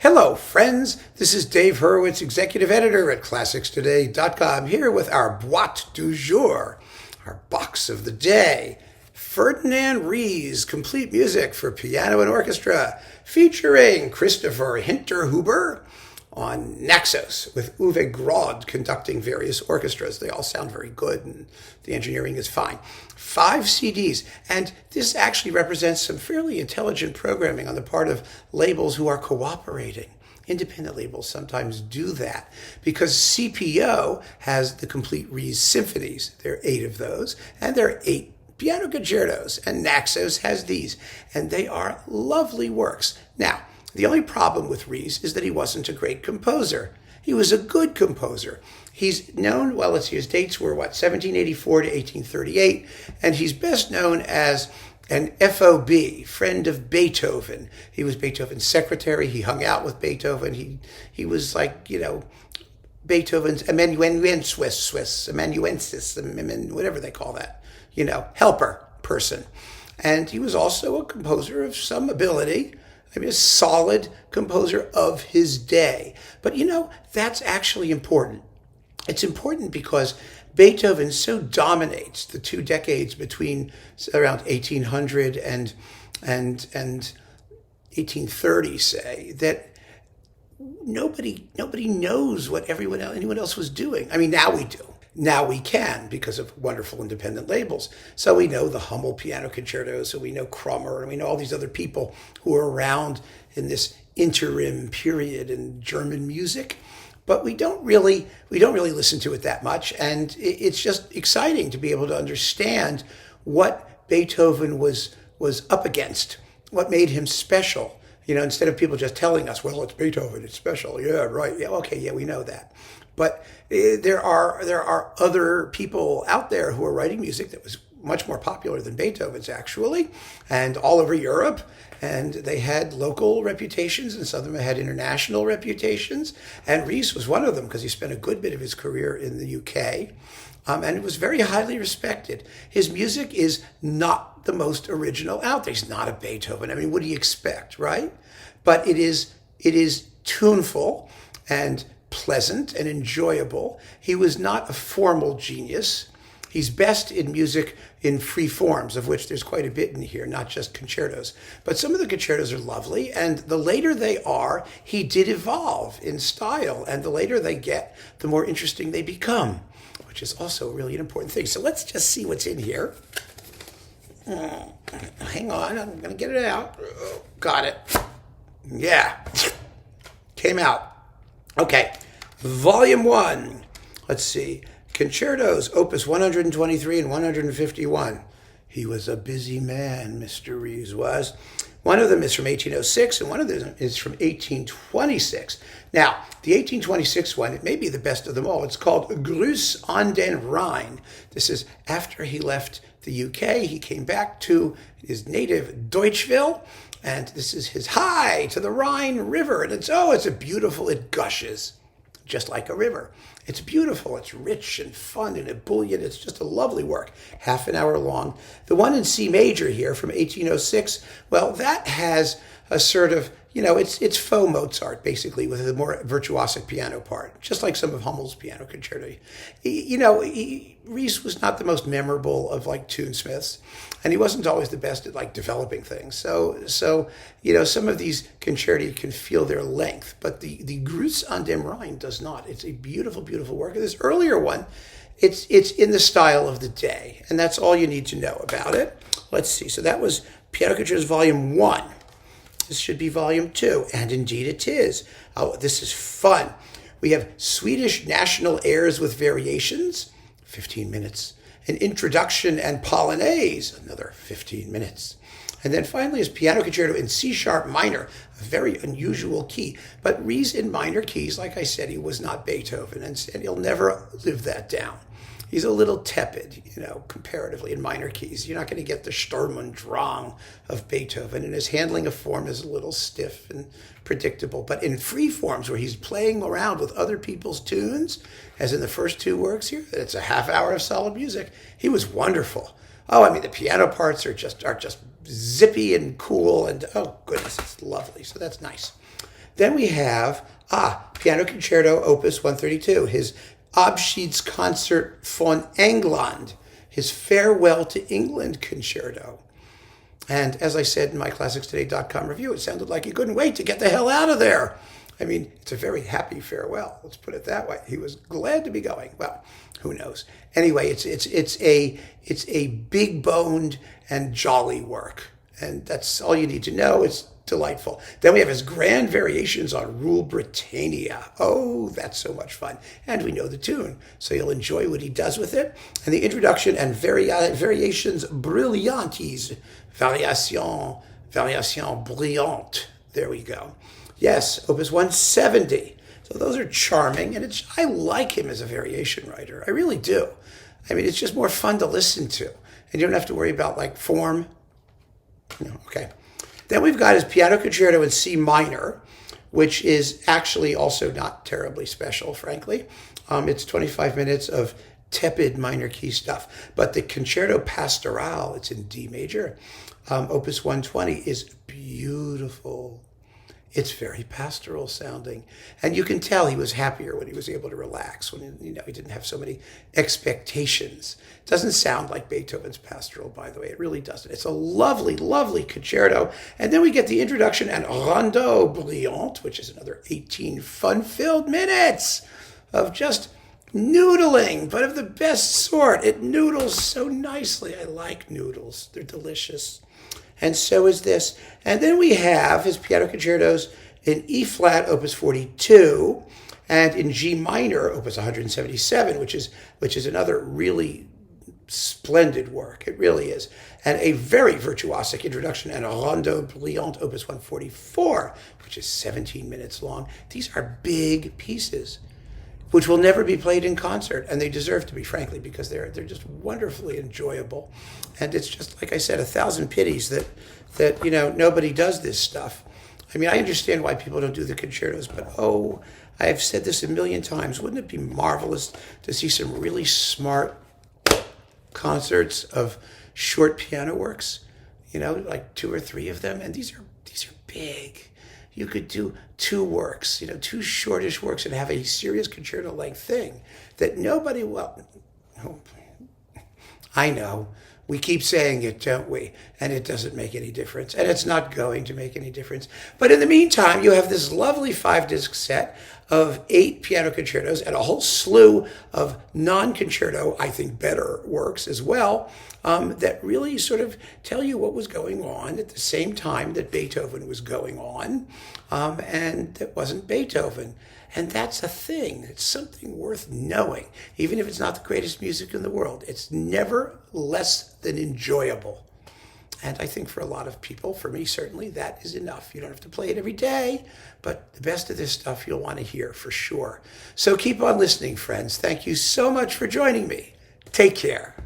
Hello, friends. This is Dave Hurwitz, executive editor at ClassicsToday.com, here with our boîte du jour, our box of the day. Ferdinand Ries, complete music for piano and orchestra, featuring Christopher Hinterhuber on Naxos, with Uwe Grodd conducting various orchestras. They all sound very good, and the engineering is fine. 5 CDs, and this actually represents some fairly intelligent programming on the part of labels who are cooperating. Independent labels sometimes do that because CPO has the complete Ries symphonies. There are 8 of those, and there are 8 piano concertos, and Naxos has these, and they are lovely works. Now, the only problem with Ries is that he wasn't a great composer. He was a good composer. He's known, well, let's see, his dates were, 1784 to 1838, and he's best known as an FOB, friend of Beethoven. He was Beethoven's secretary. He hung out with Beethoven. He was like, Beethoven's amanuensis, whatever they call that, helper person. And he was also a composer of some ability. A solid composer of his day. But that's actually important. It's important because Beethoven so dominates the 2 decades between around 1800 and 1830, say, that nobody knows what anyone else was doing. Now we do. Now we can because of wonderful independent labels. So we know the Hummel piano concertos, so we know Krummer, and we know all these other people who are around in this interim period in German music. But we don't really listen to it that much, and it's just exciting to be able to understand what Beethoven was up against, what made him special. Instead of people just telling us, well, it's Beethoven, it's special. Yeah, right. Yeah, okay, yeah, we know that. But there are other people out there who are writing music that was much more popular than Beethoven's, actually, and all over Europe. And they had local reputations, and some of them had international reputations. And Ries was one of them because he spent a good bit of his career in the UK. And it was very highly respected. His music is not the most original out there. He's not a Beethoven. What do you expect, right? But it is tuneful and pleasant and enjoyable. He was not a formal genius. He's best in music in free forms, of which there's quite a bit in here, not just concertos. But some of the concertos are lovely, and the later they are, he did evolve in style, and the later they get, the more interesting they become, which is also really an important thing. So let's just see what's in here. Hang on, I'm going to get it out. Got it. Yeah. Came out. Okay. Volume 1. Let's see. Concertos, Opus 123 and 151. He was a busy man, Mr. Ries was. One of them is from 1806, and one of them is from 1826. Now, the 1826 one, it may be the best of them all. It's called Gruß an den Rhein. This is after he left the UK. He came back to his native Deutschville, and this is his Hi to the Rhine River. And it gushes just like a river. It's beautiful, it's rich and fun and ebullient. It's just a lovely work, half an hour long. The one in C major here from 1806, well, that has a sort of, it's faux Mozart, basically, with a more virtuosic piano part, just like some of Hummel's piano concerto. Ries was not the most memorable of, tunesmiths, and he wasn't always the best at, developing things. So some of these concerti can feel their length, but the Gruß an den Rhein does not. It's a beautiful, beautiful work. And this earlier one, it's in the style of the day, and that's all you need to know about it. Let's see. So that was Piano Concertos Volume 1. This should be Volume 2, and indeed it is. Oh, this is fun. We have Swedish national airs with variations, 15 minutes. An introduction and polonaise, another 15 minutes. And then finally is Piano Concerto in C-sharp minor, a very unusual key. But Ries in minor keys, like I said, he was not Beethoven, and he'll never live that down. He's a little tepid, comparatively in minor keys. You're not going to get the Sturm und Drang of Beethoven, and his handling of form is a little stiff and predictable. But in free forms, where he's playing around with other people's tunes, as in the first 2 works here, it's a half hour of solid music. He was wonderful. The piano parts are just zippy and cool, and oh goodness, it's lovely. So that's nice. Then we have, Piano Concerto, Opus 132, his Abschiedskonzert von England, his Farewell to England Concerto. And as I said in my ClassicsToday.com review, it sounded like he couldn't wait to get the hell out of there. I mean, it's a very happy farewell. Let's put it that way. He was glad to be going. Well, who knows? Anyway, it's a big-boned and jolly work, and that's all you need to know. It's delightful. Then we have his grand variations on Rule Britannia. Oh, that's so much fun. And we know the tune, so you'll enjoy what he does with it. And the introduction and variations brillantes. Variation brillante. There we go. Yes, Opus 170. So those are charming, and I like him as a variation writer. I really do. I mean, it's just more fun to listen to, and you don't have to worry about, like, form. No, okay. Then we've got his Piano Concerto in C minor, which is actually also not terribly special, frankly. It's 25 minutes of tepid minor key stuff. But the Concerto Pastoral, it's in D major, Opus 120, is beautiful. It's very pastoral sounding. And you can tell he was happier when he was able to relax, when he didn't have so many expectations. It doesn't sound like Beethoven's pastoral, by the way. It really doesn't. It's a lovely, lovely concerto. And then we get the introduction and Rondeau Brillante, which is another 18 fun-filled minutes of just noodling, but of the best sort. It noodles so nicely. I like noodles. They're delicious. And so is this. And then we have his piano concertos in E flat, Opus 42, and in G minor, Opus 177, which is another really splendid work. It really is. And a very virtuosic introduction and a Rondeau Brillante, Opus 144, which is 17 minutes long. These are big pieces, which will never be played in concert, and they deserve to be, frankly, because they're just wonderfully enjoyable. And it's just, like I said, 1,000 pities that nobody does this stuff. I mean, I understand why people don't do the concertos, but I've said this a million times. Wouldn't it be marvelous to see some really smart concerts of short piano works? Like 2 or 3 of them, and these are big. You could do 2 works, 2 shortish works, and have a serious concerto-length thing that nobody will. I know. We keep saying it, don't we? And it doesn't make any difference. And it's not going to make any difference. But in the meantime, you have this lovely 5-disc set of 8 piano concertos and a whole slew of non-concerto, I think better works as well, that really sort of tell you what was going on at the same time that Beethoven was going on, and that wasn't Beethoven. And that's a thing. It's something worth knowing. Even if it's not the greatest music in the world, it's never less than enjoyable. And I think for a lot of people, for me certainly, that is enough. You don't have to play it every day, but the best of this stuff you'll want to hear for sure. So keep on listening, friends. Thank you so much for joining me. Take care.